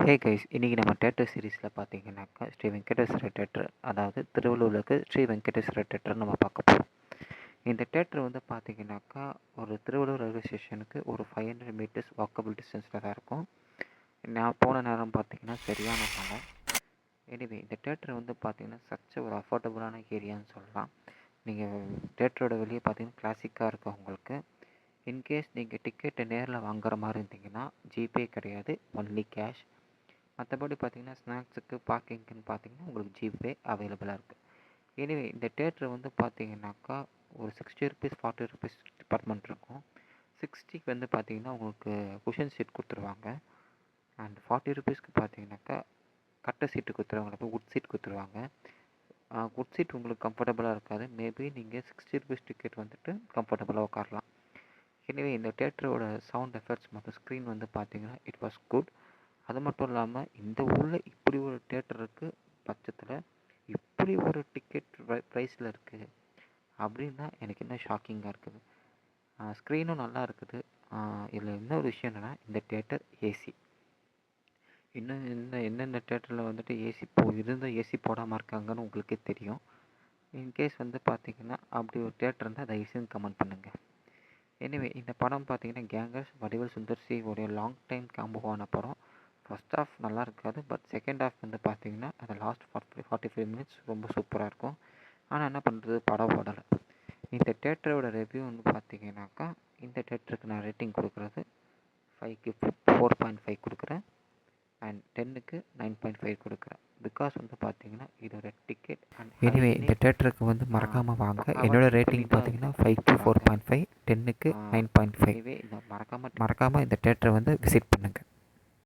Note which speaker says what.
Speaker 1: Hey guys, இன்றைக்கி நம்ம theatre சீரீஸில் பார்த்தீங்கன்னாக்கா ஸ்ரீ வெங்கடேஸ்வர தேட்டர், அதாவது திருவள்ளூருக்கு ஸ்ரீ வெங்கடேஸ்வர தேட்டர் நம்ம பார்க்க போகிறோம். இந்த தேட்டர் வந்து பார்த்தீங்கன்னாக்கா ஒரு திருவள்ளூர் ரயில்வே ஸ்டேஷனுக்கு ஒரு 500 மீட்டர்ஸ் வாக்கபிள் டிஸ்டன்ஸில் தான் இருக்கும். நான் போன நேரம் பார்த்தீங்கன்னா சரியான மழை. எனிவே இந்த தேட்டர் வந்து பார்த்தீங்கன்னா ஒரு அஃபோர்டபுளான ஏரியான்னு சொல்லலாம். நீங்கள் தேட்டரோட வெளியே பார்த்தீங்கன்னா கிளாசிக்காக இருக்கும் உங்களுக்கு. இன்கேஸ் நீங்கள் டிக்கெட்டை நேரில் வாங்குற மாதிரி இருந்தீங்கன்னா ஜிபே கிடையாது, ஒன்லி கேஷ். மற்றபடி பார்த்தீங்கன்னா ஸ்நாக்ஸுக்கு பார்க்கிங்க்குன்னு பார்த்தீங்கன்னா உங்களுக்கு ஜிபே அவைலபிளாக இருக்குது. எனிவே இந்த தேட்ரு வந்து பார்த்தீங்கன்னாக்கா ஒரு 60 ருபீஸ் 40 ருபீஸ் டிபார்ட்மெண்ட் இருக்கும். 60க்கு வந்து பார்த்தீங்கன்னா உங்களுக்கு குஷன் சீட் கொடுத்துருவாங்க. அண்ட் 40 ருபீஸ்க்கு பார்த்தீங்கன்னாக்கா கட்டை சீட்டு கொடுத்துருவாங்க, வுட் சீட் கொடுத்துருவாங்க. வுட் சீட் உங்களுக்கு கம்ஃபர்டபுளாக இருக்காது. மேபி நீங்கள் 60 ருபீஸ் டிக்கெட் வந்துட்டு கம்ஃபர்டபுளாக உட்காரலாம். எனவே இந்த தேட்டரோட சவுண்ட் எஃபெக்ட்ஸ் மற்றும் ஸ்க்ரீன் வந்து பார்த்தீங்கன்னா இட் வாஸ் குட். அது மட்டும் இல்லாமல் இந்த ஊரில் இப்படி ஒரு தேட்டர் இருக்குது பட்சத்தில் இப்படி ஒரு டிக்கெட் ப்ரைஸில் இருக்குது அப்படின்னா எனக்கு இன்னும் ஷாக்கிங்காக இருக்குது. ஸ்க்ரீனும் நல்லா இருக்குது. இதில் இன்னொரு விஷயம் என்னென்னா இந்த தேட்டர் ஏசி. இன்னும் எந்தெந்த தேட்டரில் வந்துட்டு ஏசி போடாமல் இருக்காங்கன்னு உங்களுக்கே தெரியும். இன்கேஸ் வந்து பார்த்திங்கன்னா அப்படி ஒரு தேட்டர் இருந்தால் தயவுசெய்து கமெண்ட் பண்ணுங்கள். எனிவே இந்த படம் பார்த்திங்கன்னா கேங்கர்ஸ் வடிவேல் சுந்தர் சி ஒரு லாங் டைம் காம்போவான படம். ஃபஸ்ட் ஹாஃப் நல்லா இருக்காது, பட் செகண்ட் ஹாஃப் வந்து பார்த்திங்கன்னா அந்த லாஸ்ட் 45 மினிட்ஸ் ரொம்ப சூப்பராக இருக்கும். ஆனால் என்ன பண்ணுறது, படம் ஓடலை. இந்த தேட்டரோட ரிவ்யூ வந்து பார்த்திங்கனாக்கா இந்த தேட்டருக்கு நான் ரேட்டிங் கொடுக்குறது 5க்கு 4.5 கொடுக்குறேன் அண்ட் 10க்கு 9.5 கொடுக்குறேன். பிகாஸ் வந்து பார்த்திங்கன்னா இதோட டிக்கெட் எனிவே இந்த தேட்டருக்கு வந்து மறக்காமல் வாங்க. என்னோட ரேட்டிங் பார்த்திங்கன்னா 5க்கு 4.5, 10க்கு 9.5. மறக்காமல் இந்த தேட்டரை வந்து விசிட் பண்ணுங்கள்.